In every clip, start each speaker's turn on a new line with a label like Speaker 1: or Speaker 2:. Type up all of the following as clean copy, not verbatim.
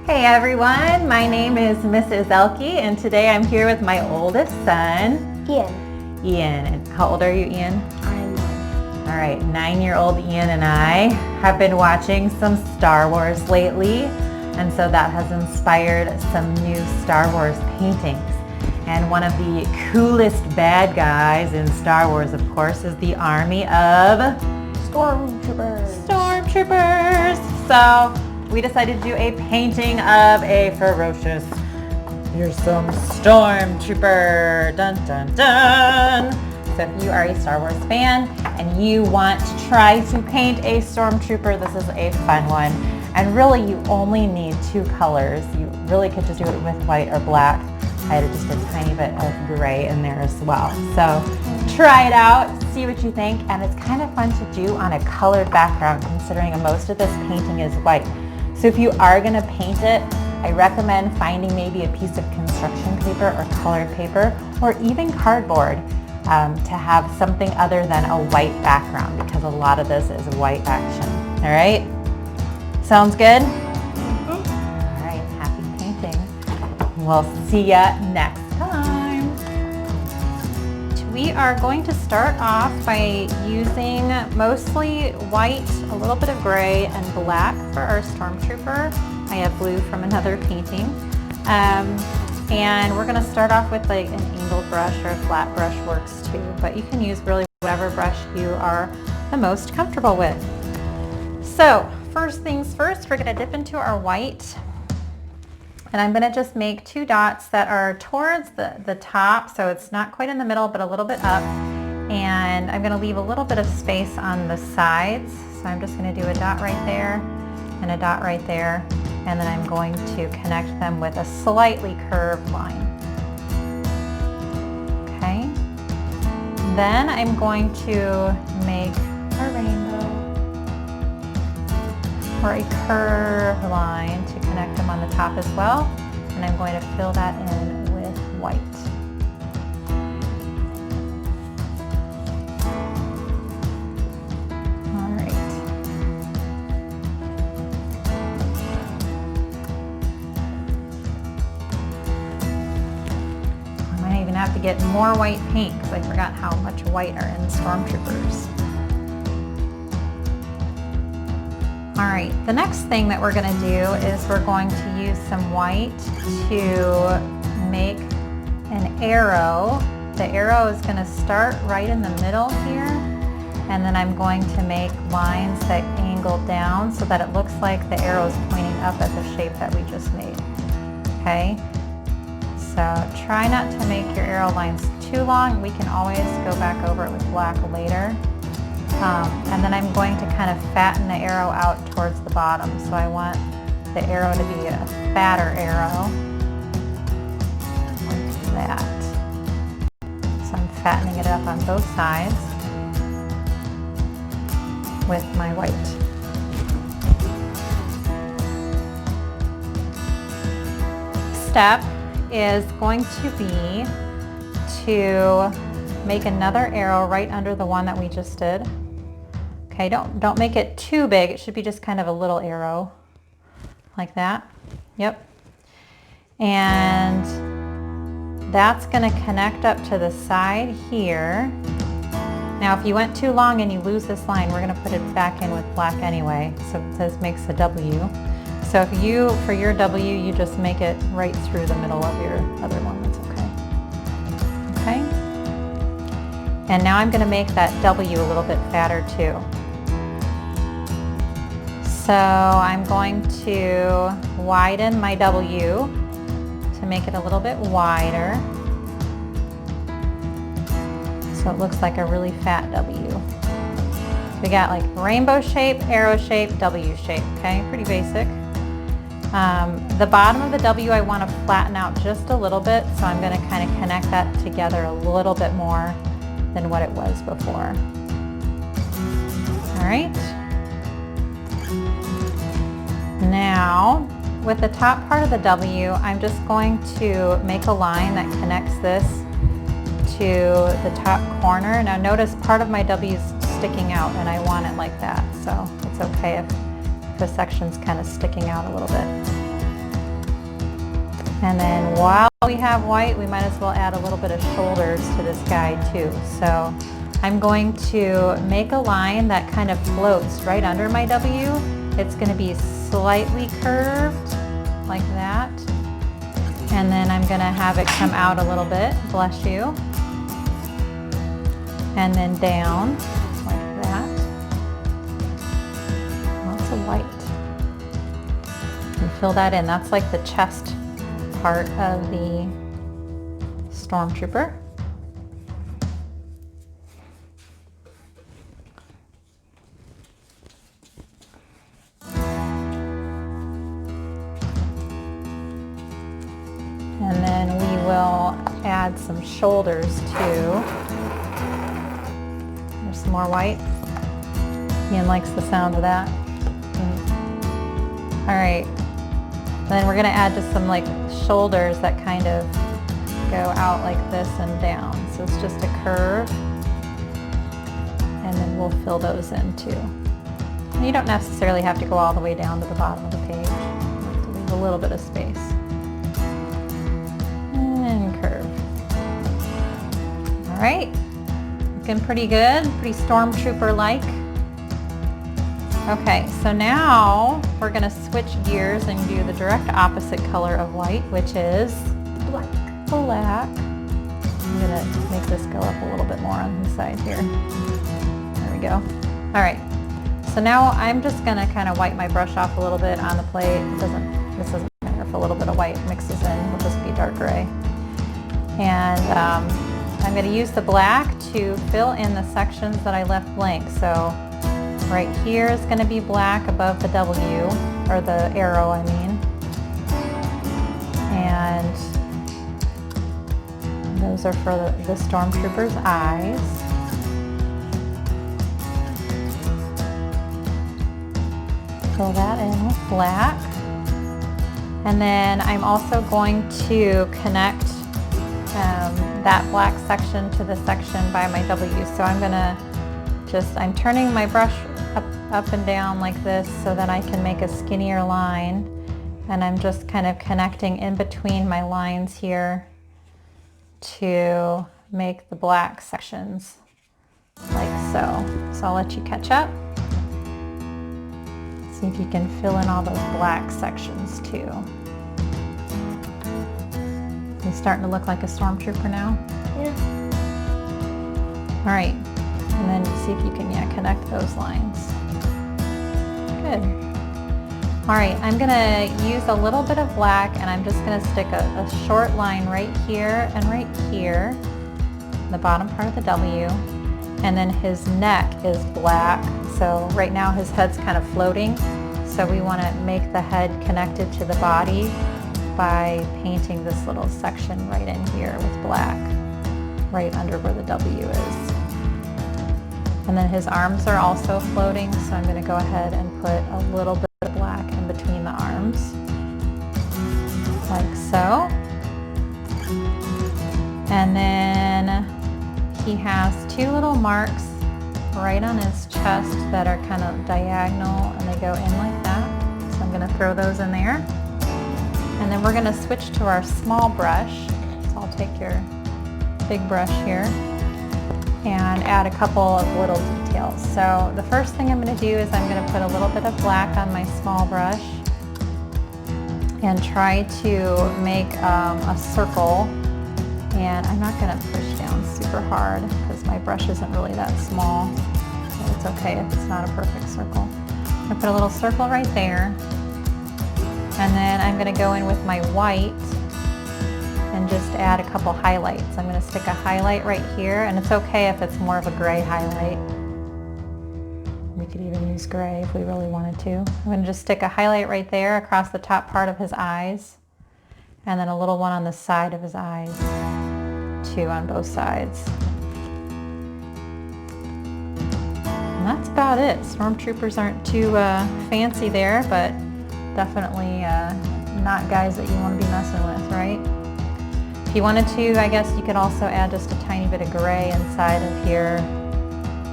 Speaker 1: Hey everyone, my name is Mrs. Ehlke and today I'm here with my oldest son,
Speaker 2: Ian.
Speaker 1: Ian. And how old are you, Ian?
Speaker 2: I'm 9.
Speaker 1: All right, 9-year-old Ian and I have been watching some Star Wars lately, and so that has inspired some new Star Wars paintings. And one of the coolest bad guys in Star Wars, of course, is the army of
Speaker 2: Stormtroopers.
Speaker 1: Stormtroopers. So we decided to do a painting of a ferocious, fearsome stormtrooper. Dun dun dun. So if you are a Star Wars fan and you want to try to paint a stormtrooper, this is a fun one. And really you only need 2 colors. You really could just do it with white or black. I had just a tiny bit of gray in there as well. So try it out, see what you think, and it's kind of fun to do on a colored background considering most of this painting is white. So if you are going to paint it, I recommend finding maybe a piece of construction paper or colored paper or even cardboard to have something other than a white background, because a lot of this is white action. All right? Sounds good? All right, happy painting. We'll see ya next time. We are going to start off by using mostly white, a little bit of gray, and black for our stormtrooper. I have blue from another painting. And we're going to start off with like an angled brush, or a flat brush works too, but you can use really whatever brush you are the most comfortable with. So first things first, we're going to dip into our white. And I'm going to just make 2 dots that are towards the top, so it's not quite in the middle, but a little bit up. And I'm going to leave a little bit of space on the sides. So I'm just going to do a dot right there and a dot right there. And then I'm going to connect them with a slightly curved line. Okay. Then I'm going to make a rainbow, or a curved line to connect them on the top as well. And I'm going to fill that in with white. All right. I might even have to get more white paint because I forgot how much white are in Stormtroopers. All right, the next thing that we're going to do is we're going to use some white to make an arrow. The arrow is going to start right in the middle here, and then I'm going to make lines that angle down so that it looks like the arrow is pointing up at the shape that we just made. Okay, so try not to make your arrow lines too long. We can always go back over it with black later. And then I'm going to kind of fatten the arrow out towards the bottom. So I want the arrow to be a fatter arrow, like that. So I'm fattening it up on both sides with my white. Step is going to be to make another arrow right under the one that we just did. Okay, don't make it too big. It should be just kind of a little arrow like that. Yep. And that's going to connect up to the side here. Now if you went too long and you lose this line, we're going to put it back in with black anyway. So this makes a W. So if you, for your W, you just make it right through the middle of your other one. That's okay. Okay. And now I'm going to make that W a little bit fatter too. So I'm going to widen my W to make it a little bit wider. So it looks like a really fat W. So we got like rainbow shape, arrow shape, W shape, okay? Pretty basic. The bottom of the W I want to flatten out just a little bit, so I'm going to kind of connect that together a little bit more than what it was before. All right. Now, with the top part of the W, I'm just going to make a line that connects this to the top corner. Now notice part of my W is sticking out and I want it like that, so it's okay if the section's kind of sticking out a little bit. And then while we have white, we might as well add a little bit of shoulders to this guy too. So I'm going to make a line that kind of floats right under my W. It's going to be slightly curved like that. And then I'm going to have it come out a little bit, bless you. And then down like that. Lots of white. And fill that in. That's like the chest part of the Stormtrooper. And then we will add some shoulders too. There's some more white. Ian likes the sound of that. All right. And then we're gonna add just some like shoulders that kind of go out like this and down. So it's just a curve. And then we'll fill those in too. And you don't necessarily have to go all the way down to the bottom of the page. You have to leave a little bit of space. And curve. All right. Looking pretty good, pretty Stormtrooper-like. Okay, so now we're gonna switch gears and do the direct opposite color of white, which is black. I'm gonna make this go up a little bit more on the side here. There we go. All right, so now I'm just gonna kind of wipe my brush off a little bit on the plate. This doesn't matter if a little bit of white mixes in, it'll just be dark gray. And I'm gonna use the black to fill in the sections that I left blank. So right here is going to be black above the W, or the arrow, I mean. And those are for the Stormtrooper's eyes. Fill that in with black. And then I'm also going to connect that black section to the section by my W. So I'm turning my brush up and down like this so that I can make a skinnier line, and I'm just kind of connecting in between my lines here to make the black sections like so. So I'll let you catch up. See if you can fill in all those black sections too. He's starting to look like a Stormtrooper now?
Speaker 2: Yeah.
Speaker 1: All right. And then see if you can, connect those lines. Good. All right, I'm gonna use a little bit of black, and I'm just gonna stick a short line right here and right here, the bottom part of the W. And then his neck is black. So right now his head's kind of floating. So we wanna make the head connected to the body by painting this little section right in here with black, right under where the W is. And then his arms are also floating, so I'm going to go ahead and put a little bit of black in between the arms, like so. And then he has two little marks right on his chest that are kind of diagonal, and they go in like that. So I'm going to throw those in there. And then we're going to switch to our small brush. So I'll take your big brush here and add a couple of little details. So the first thing I'm going to do is I'm going to put a little bit of black on my small brush and try to make a circle. And I'm not going to push down super hard because my brush isn't really that small. So it's okay if it's not a perfect circle. I'm going to put a little circle right there. And then I'm going to go in with my white and just add a couple highlights. I'm going to stick a highlight right here, and it's okay if it's more of a gray highlight. We could even use gray if we really wanted to. I'm going to just stick a highlight right there across the top part of his eyes, and then a little one on the side of his eyes, too, on both sides. And that's about it. Stormtroopers aren't too fancy there, but definitely not guys that you want to be messing with, right? If you wanted to, I guess you could also add just a tiny bit of gray inside of here,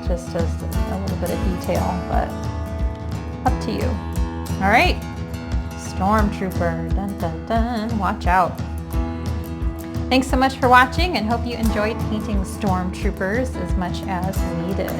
Speaker 1: just as a little bit of detail, but up to you. All right, Stormtrooper, dun dun dun. watch out. Thanks so much for watching and hope you enjoyed painting stormtroopers as much as we did.